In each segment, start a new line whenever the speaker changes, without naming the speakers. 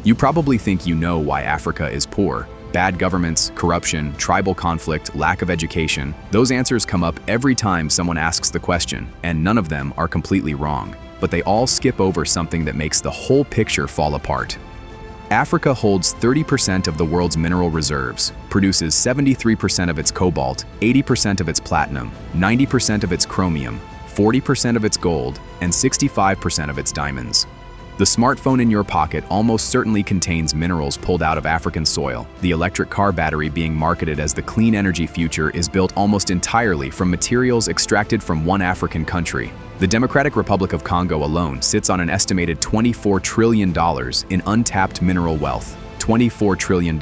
You probably think you know why Africa is poor. Bad governments, corruption, tribal conflict, lack of education. Those answers come up every time someone asks the question, and none of them are completely wrong. But they all skip over something that makes the whole picture fall apart. Africa holds 30% of the world's mineral reserves, produces 73% of its cobalt, 80% of its platinum, 90% of its chromium, 40% of its gold, and 65% of its diamonds. The smartphone in your pocket almost certainly contains minerals pulled out of African soil. The electric car battery being marketed as the clean energy future is built almost entirely from materials extracted from one African country. The Democratic Republic of Congo alone sits on an estimated $24 trillion in untapped mineral wealth. $24 trillion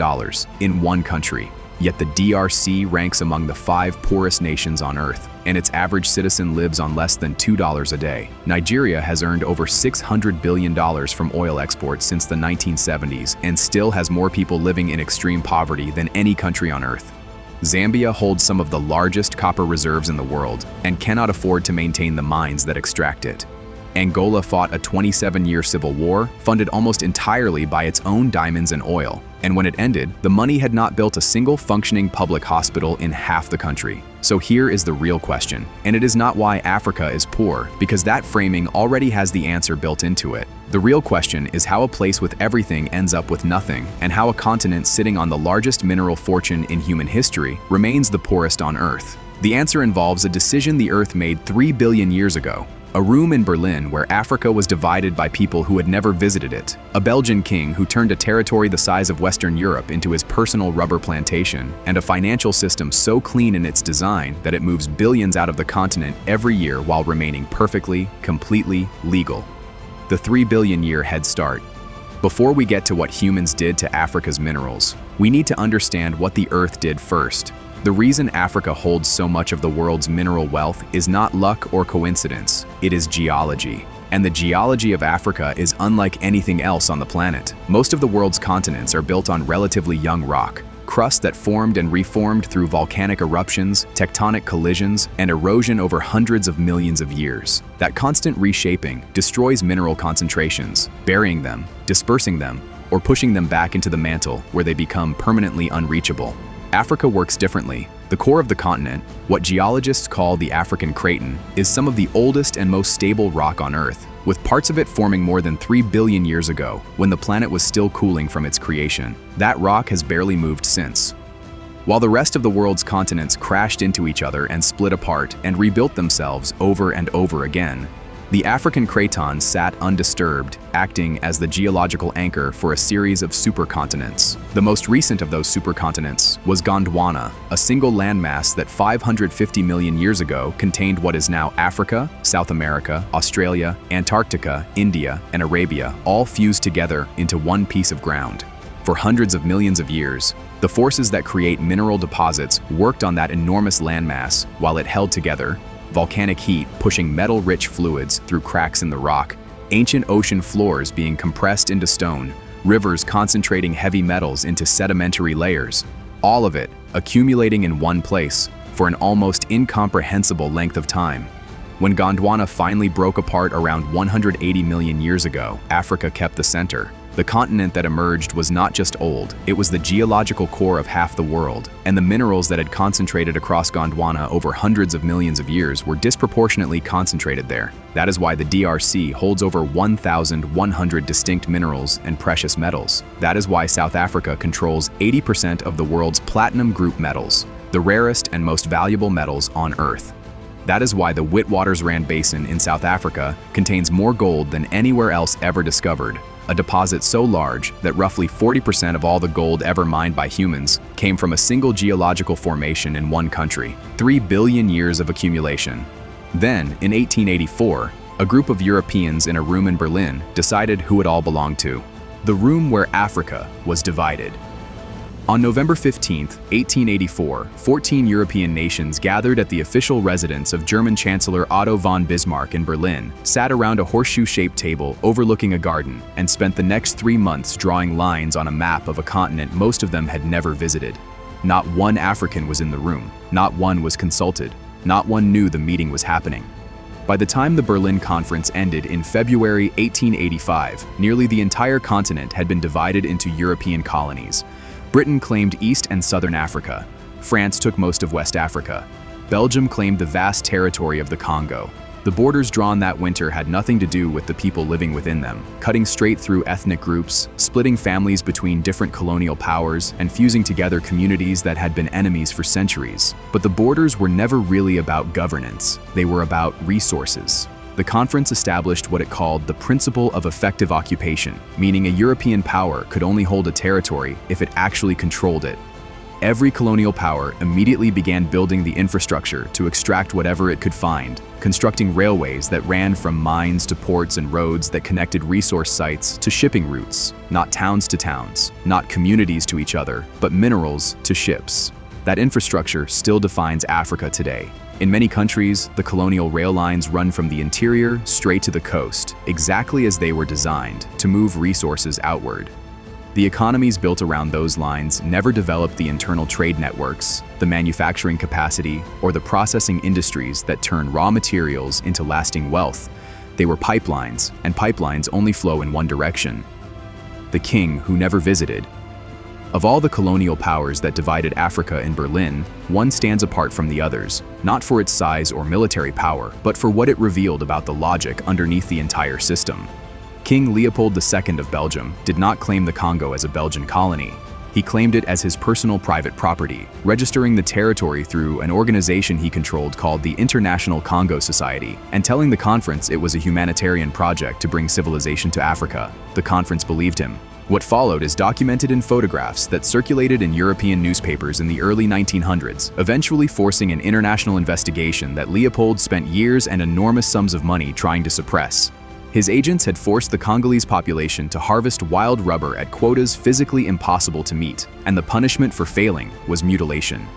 in one country. Yet the DRC ranks among the 5 poorest nations on Earth, and its average citizen lives on less than $2 a day. Nigeria has earned over $600 billion from oil exports since the 1970s and still has more people living in extreme poverty than any country on Earth. Zambia holds some of the largest copper reserves in the world and cannot afford to maintain the mines that extract it. Angola fought a 27-year civil war, funded almost entirely by its own diamonds and oil. And when it ended, the money had not built a single functioning public hospital in half the country. So here is the real question. And it is not why Africa is poor, because that framing already has the answer built into it. The real question is how a place with everything ends up with nothing, and how a continent sitting on the largest mineral fortune in human history remains the poorest on Earth. The answer involves a decision the Earth made 3 billion years ago. A room in Berlin where Africa was divided by people who had never visited it. A Belgian king who turned a territory the size of Western Europe into his personal rubber plantation, and a financial system so clean in its design that it moves billions out of the continent every year while remaining perfectly, completely legal. The 3 billion year head start. Before we get to what humans did to Africa's minerals, we need to understand what the Earth did first. The reason Africa holds so much of the world's mineral wealth is not luck or coincidence, it is geology. And the geology of Africa is unlike anything else on the planet. Most of the world's continents are built on relatively young rock, crust that formed and reformed through volcanic eruptions, tectonic collisions, and erosion over hundreds of millions of years. That constant reshaping destroys mineral concentrations, burying them, dispersing them, or pushing them back into the mantle where they become permanently unreachable. Africa works differently. The core of the continent, what geologists call the African craton, is some of the oldest and most stable rock on Earth, with parts of it forming more than 3 billion years ago, when the planet was still cooling from its creation. That rock has barely moved since. While the rest of the world's continents crashed into each other and split apart and rebuilt themselves over and over again, the African craton sat undisturbed, acting as the geological anchor for a series of supercontinents. The most recent of those supercontinents was Gondwana, a single landmass that 550 million years ago contained what is now Africa, South America, Australia, Antarctica, India, and Arabia, all fused together into one piece of ground. For hundreds of millions of years, the forces that create mineral deposits worked on that enormous landmass while it held together. Volcanic heat pushing metal-rich fluids through cracks in the rock, ancient ocean floors being compressed into stone, rivers concentrating heavy metals into sedimentary layers, all of it accumulating in one place for an almost incomprehensible length of time. When Gondwana finally broke apart around 180 million years ago, Africa kept the center. The continent that emerged was not just old, it was the geological core of half the world, and the minerals that had concentrated across Gondwana over hundreds of millions of years were disproportionately concentrated there. That is why the DRC holds over 1,100 distinct minerals and precious metals. That is why South Africa controls 80% of the world's platinum group metals, the rarest and most valuable metals on Earth. That is why the Witwatersrand Basin in South Africa contains more gold than anywhere else ever discovered, a deposit so large that roughly 40% of all the gold ever mined by humans came from a single geological formation in one country. 3 billion years of accumulation. Then, in 1884, a group of Europeans in a room in Berlin decided who it all belonged to. The room where Africa was divided. On November 15, 1884, 14 European nations gathered at the official residence of German Chancellor Otto von Bismarck in Berlin, sat around a horseshoe-shaped table overlooking a garden, and spent the next 3 months drawing lines on a map of a continent most of them had never visited. Not one African was in the room, not one was consulted, not one knew the meeting was happening. By the time the Berlin Conference ended in February 1885, nearly the entire continent had been divided into European colonies. Britain claimed East and Southern Africa. France took most of West Africa. Belgium claimed the vast territory of the Congo. The borders drawn that winter had nothing to do with the people living within them, cutting straight through ethnic groups, splitting families between different colonial powers, and fusing together communities that had been enemies for centuries. But the borders were never really about governance. They were about resources. The conference established what it called the principle of effective occupation, meaning a European power could only hold a territory if it actually controlled it. Every colonial power immediately began building the infrastructure to extract whatever it could find, constructing railways that ran from mines to ports and roads that connected resource sites to shipping routes, not towns to towns, not communities to each other, but minerals to ships. That infrastructure still defines Africa today. In many countries, the colonial rail lines run from the interior straight to the coast, exactly as they were designed, to move resources outward. The economies built around those lines never developed the internal trade networks, the manufacturing capacity, or the processing industries that turn raw materials into lasting wealth. They were pipelines, and pipelines only flow in one direction. The king who never visited. Of all the colonial powers that divided Africa in Berlin, one stands apart from the others, not for its size or military power, but for what it revealed about the logic underneath the entire system. King Leopold II of Belgium did not claim the Congo as a Belgian colony. He claimed it as his personal private property, registering the territory through an organization he controlled called the International Congo Society, and telling the conference it was a humanitarian project to bring civilization to Africa. The conference believed him. What followed is documented in photographs that circulated in European newspapers in the early 1900s, eventually forcing an international investigation that Leopold spent years and enormous sums of money trying to suppress. His agents had forced the Congolese population to harvest wild rubber at quotas physically impossible to meet, and the punishment for failing was mutilation.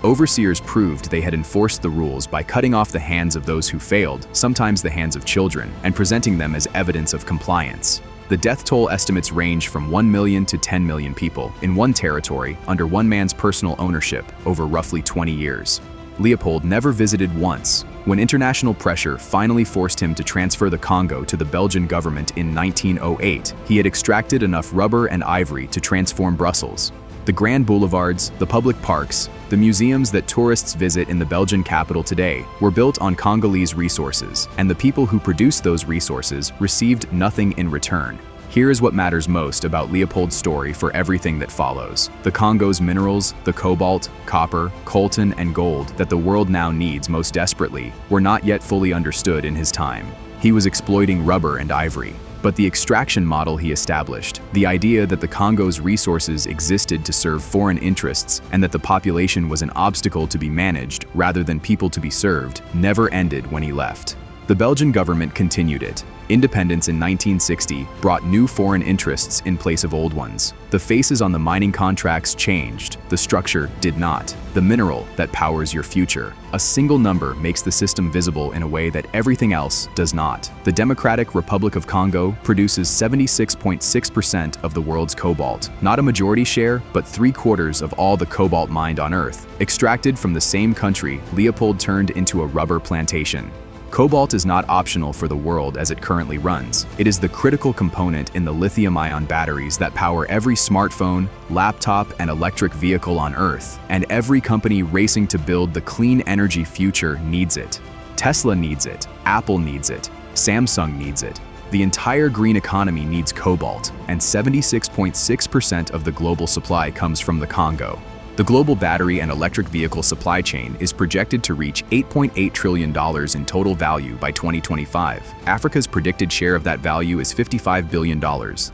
Overseers proved they had enforced the rules by cutting off the hands of those who failed, sometimes the hands of children, and presenting them as evidence of compliance. The death toll estimates range from 1 million to 10 million people in one territory under one man's personal ownership over roughly 20 years. Leopold never visited once. When international pressure finally forced him to transfer the Congo to the Belgian government in 1908, he had extracted enough rubber and ivory to transform Brussels. The grand boulevards, the public parks, the museums that tourists visit in the Belgian capital today were built on Congolese resources, and the people who produced those resources received nothing in return. Here is what matters most about Leopold's story for everything that follows. The Congo's minerals, the cobalt, copper, coltan, and gold that the world now needs most desperately, were not yet fully understood in his time. He was exploiting rubber and ivory. But the extraction model he established, the idea that the Congo's resources existed to serve foreign interests and that the population was an obstacle to be managed rather than people to be served, never ended when he left. The Belgian government continued it. Independence in 1960 brought new foreign interests in place of old ones. The faces on the mining contracts changed, the structure did not. The mineral that powers your future. A single number makes the system visible in a way that everything else does not. The Democratic Republic of Congo produces 76.6% of the world's cobalt. Not a majority share, but 3/4 of all the cobalt mined on Earth. Extracted from the same country, Leopold turned into a rubber plantation. Cobalt is not optional for the world as it currently runs. It is the critical component in the lithium-ion batteries that power every smartphone, laptop, and electric vehicle on Earth, and every company racing to build the clean energy future needs it. Tesla needs it, Apple needs it, Samsung needs it. The entire green economy needs cobalt, and 76.6% of the global supply comes from the Congo. The global battery and electric vehicle supply chain is projected to reach $8.8 trillion in total value by 2025. Africa's predicted share of that value is $55 billion,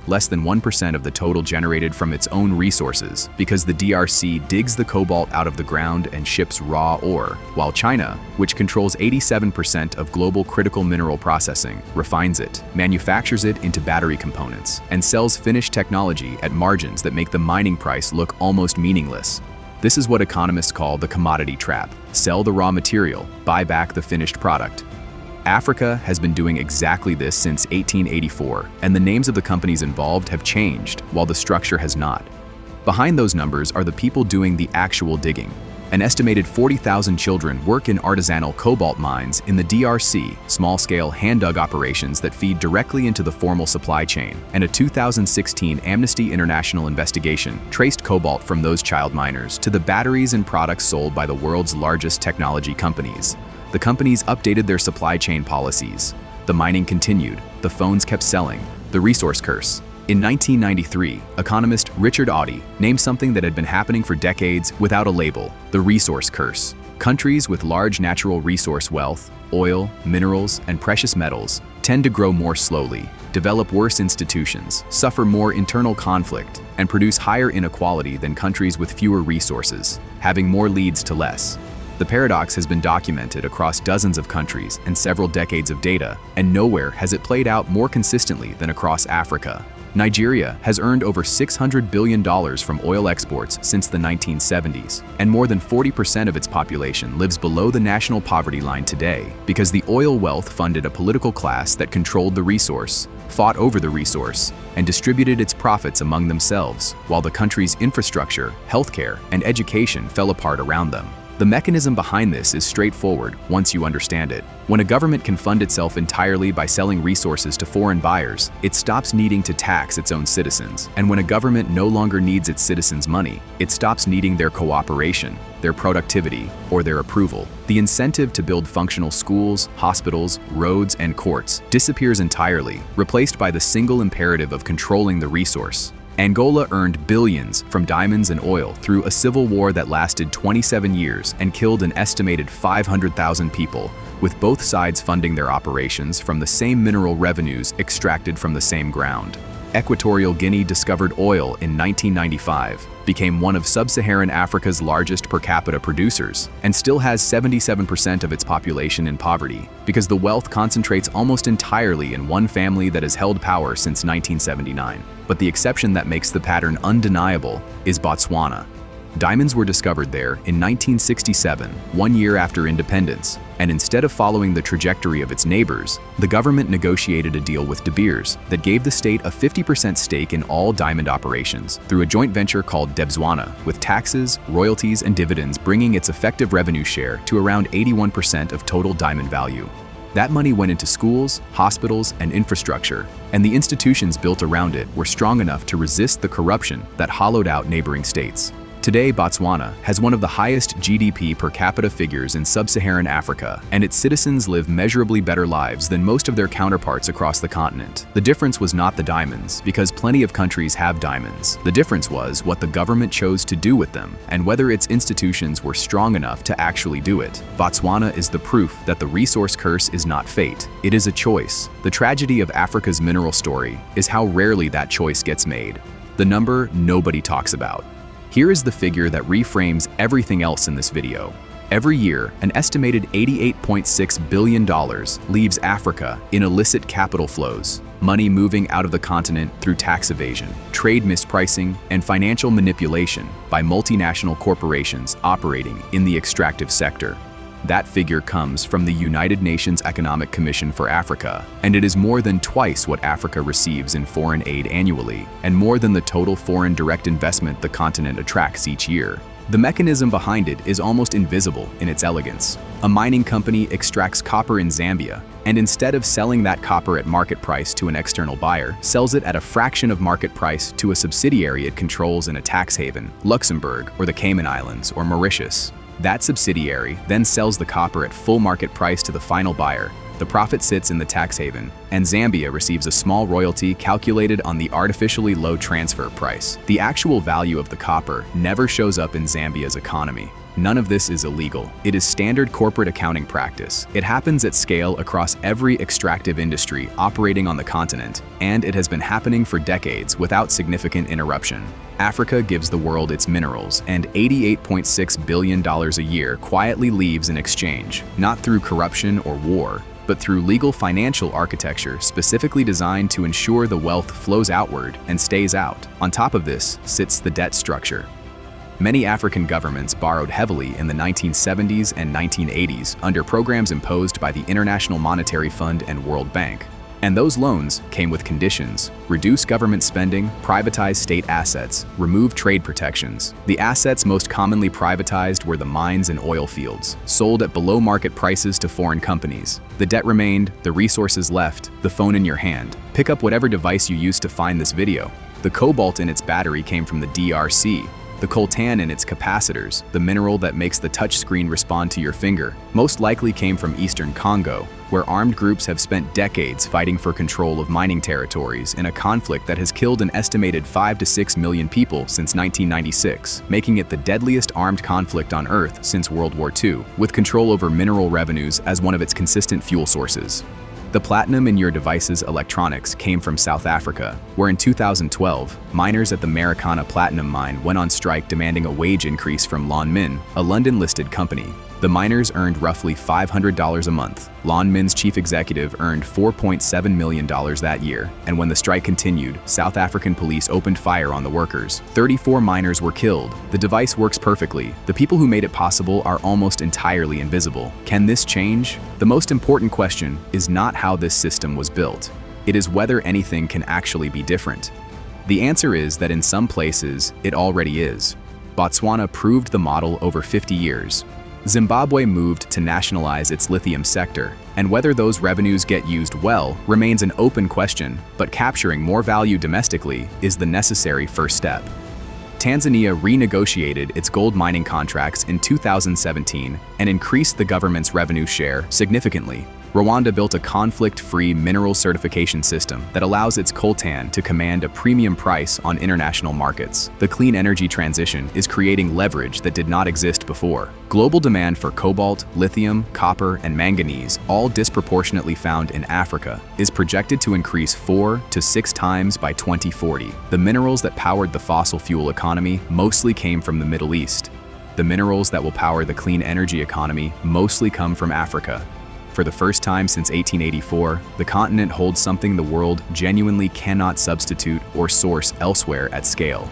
less than 1% of the total generated from its own resources, because the DRC digs the cobalt out of the ground and ships raw ore, while China, which controls 87% of global critical mineral processing, refines it, manufactures it into battery components, and sells finished technology at margins that make the mining price look almost meaningless. This is what economists call the commodity trap. Sell the raw material, buy back the finished product. Africa has been doing exactly this since 1884, and the names of the companies involved have changed, while the structure has not. Behind those numbers are the people doing the actual digging. An estimated 40,000 children work in artisanal cobalt mines in the DRC, small-scale hand-dug operations that feed directly into the formal supply chain. And a 2016 Amnesty International investigation traced cobalt from those child miners to the batteries and products sold by the world's largest technology companies. The companies updated their supply chain policies. The mining continued, the phones kept selling, the resource curse. In 1993, economist Richard named something that had been happening for decades without a label: the resource curse. Countries with large natural resource wealth, oil, minerals, and precious metals, tend to grow more slowly, develop worse institutions, suffer more internal conflict, and produce higher inequality than countries with fewer resources. Having more leads to less. The paradox has been documented across dozens of countries and several decades of data, and nowhere has it played out more consistently than across Africa. Nigeria has earned over $600 billion from oil exports since the 1970s, and more than 40% of its population lives below the national poverty line today because the oil wealth funded a political class that controlled the resource, fought over the resource, and distributed its profits among themselves, while the country's infrastructure, healthcare, and education fell apart around them. The mechanism behind this is straightforward once you understand it. When a government can fund itself entirely by selling resources to foreign buyers, it stops needing to tax its own citizens. And when a government no longer needs its citizens' money, it stops needing their cooperation, their productivity, or their approval. The incentive to build functional schools, hospitals, roads, and courts disappears entirely, replaced by the single imperative of controlling the resource. Angola earned billions from diamonds and oil through a civil war that lasted 27 years and killed an estimated 500,000 people, with both sides funding their operations from the same mineral revenues extracted from the same ground. Equatorial Guinea discovered oil in 1995, became one of sub-Saharan Africa's largest per capita producers, and still has 77% of its population in poverty, because the wealth concentrates almost entirely in one family that has held power since 1979. But the exception that makes the pattern undeniable is Botswana. Diamonds were discovered there in 1967, 1 year after independence, and instead of following the trajectory of its neighbors, the government negotiated a deal with De Beers that gave the state a 50% stake in all diamond operations through a joint venture called Debswana, with taxes, royalties, and dividends bringing its effective revenue share to around 81% of total diamond value. That money went into schools, hospitals, and infrastructure, and the institutions built around it were strong enough to resist the corruption that hollowed out neighboring states. Today, Botswana has one of the highest GDP per capita figures in sub-Saharan Africa, and its citizens live measurably better lives than most of their counterparts across the continent. The difference was not the diamonds, because plenty of countries have diamonds. The difference was what the government chose to do with them, and whether its institutions were strong enough to actually do it. Botswana is the proof that the resource curse is not fate. It is a choice. The tragedy of Africa's mineral story is how rarely that choice gets made. The number nobody talks about. Here is the figure that reframes everything else in this video. Every year, an estimated $88.6 billion leaves Africa in illicit capital flows, money moving out of the continent through tax evasion, trade mispricing, and financial manipulation by multinational corporations operating in the extractive sector. That figure comes from the United Nations Economic Commission for Africa, and it is more than twice what Africa receives in foreign aid annually, and more than the total foreign direct investment the continent attracts each year. The mechanism behind it is almost invisible in its elegance. A mining company extracts copper in Zambia, and instead of selling that copper at market price to an external buyer, sells it at a fraction of market price to a subsidiary it controls in a tax haven, Luxembourg or the Cayman Islands or Mauritius. That subsidiary then sells the copper at full market price to the final buyer. The profit sits in the tax haven, and Zambia receives a small royalty calculated on the artificially low transfer price. The actual value of the copper never shows up in Zambia's economy. None of this is illegal. It is standard corporate accounting practice. It happens at scale across every extractive industry operating on the continent, and it has been happening for decades without significant interruption. Africa gives the world its minerals, and $88.6 billion a year quietly leaves in exchange, not through corruption or war, but through legal financial architecture specifically designed to ensure the wealth flows outward and stays out. On top of this sits the debt structure. Many African governments borrowed heavily in the 1970s and 1980s under programs imposed by the International Monetary Fund and World Bank. And those loans came with conditions: reduce government spending, privatize state assets, remove trade protections. The assets most commonly privatized were the mines and oil fields, sold at below market prices to foreign companies. The debt remained, the resources left, the phone in your hand. Pick up whatever device you used to find this video. The cobalt in its battery came from the DRC. The coltan in its capacitors, the mineral that makes the touchscreen respond to your finger, most likely came from eastern Congo, where armed groups have spent decades fighting for control of mining territories in a conflict that has killed an estimated 5 to 6 million people since 1996, making it the deadliest armed conflict on Earth since World War II, with control over mineral revenues as one of its consistent fuel sources. The platinum in your device's electronics came from South Africa, where in 2012, miners at the Marikana platinum mine went on strike demanding a wage increase from Lonmin, a London-listed company. The miners earned roughly $500 a month. Lonmin's chief executive earned $4.7 million that year, and when the strike continued, South African police opened fire on the workers. 34 miners were killed. The device works perfectly. The people who made it possible are almost entirely invisible. Can this change? The most important question is not how this system was built. It is whether anything can actually be different. The answer is that in some places, it already is. Botswana proved the model over 50 years. Zimbabwe moved to nationalize its lithium sector, and whether those revenues get used well remains an open question, but capturing more value domestically is the necessary first step. Tanzania renegotiated its gold mining contracts in 2017 and increased the government's revenue share significantly. Rwanda built a conflict-free mineral certification system that allows its coltan to command a premium price on international markets. The clean energy transition is creating leverage that did not exist before. Global demand for cobalt, lithium, copper, and manganese, all disproportionately found in Africa, is projected to increase 4 to 6 times by 2040. The minerals that powered the fossil fuel economy mostly came from the Middle East. The minerals that will power the clean energy economy mostly come from Africa. For the first time since 1884, the continent holds something the world genuinely cannot substitute or source elsewhere at scale.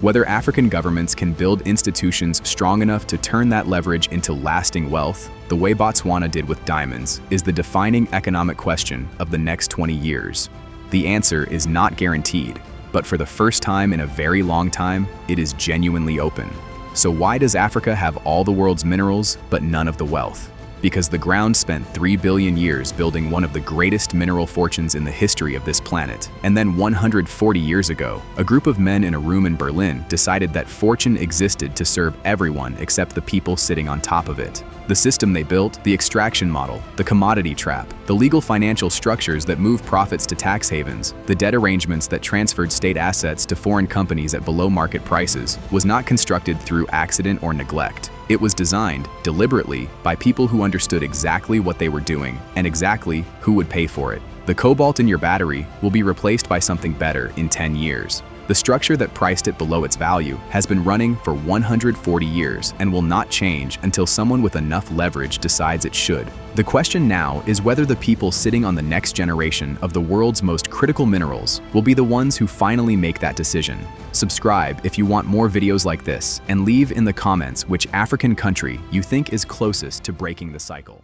Whether African governments can build institutions strong enough to turn that leverage into lasting wealth, the way Botswana did with diamonds, is the defining economic question of the next 20 years. The answer is not guaranteed, but for the first time in a very long time, it is genuinely open. So why does Africa have all the world's minerals but none of the wealth? Because the ground spent 3 billion years building one of the greatest mineral fortunes in the history of this planet. And then 140 years ago, a group of men in a room in Berlin decided that fortune existed to serve everyone except the people sitting on top of it. The system they built, the extraction model, the commodity trap, the legal financial structures that move profits to tax havens, the debt arrangements that transferred state assets to foreign companies at below market prices, was not constructed through accident or neglect. It was designed, deliberately, by people who understood exactly what they were doing and exactly who would pay for it. The cobalt in your battery will be replaced by something better in 10 years. The structure that priced it below its value has been running for 140 years and will not change until someone with enough leverage decides it should. The question now is whether the people sitting on the next generation of the world's most critical minerals will be the ones who finally make that decision. Subscribe if you want more videos like this, and leave in the comments which African country you think is closest to breaking the cycle.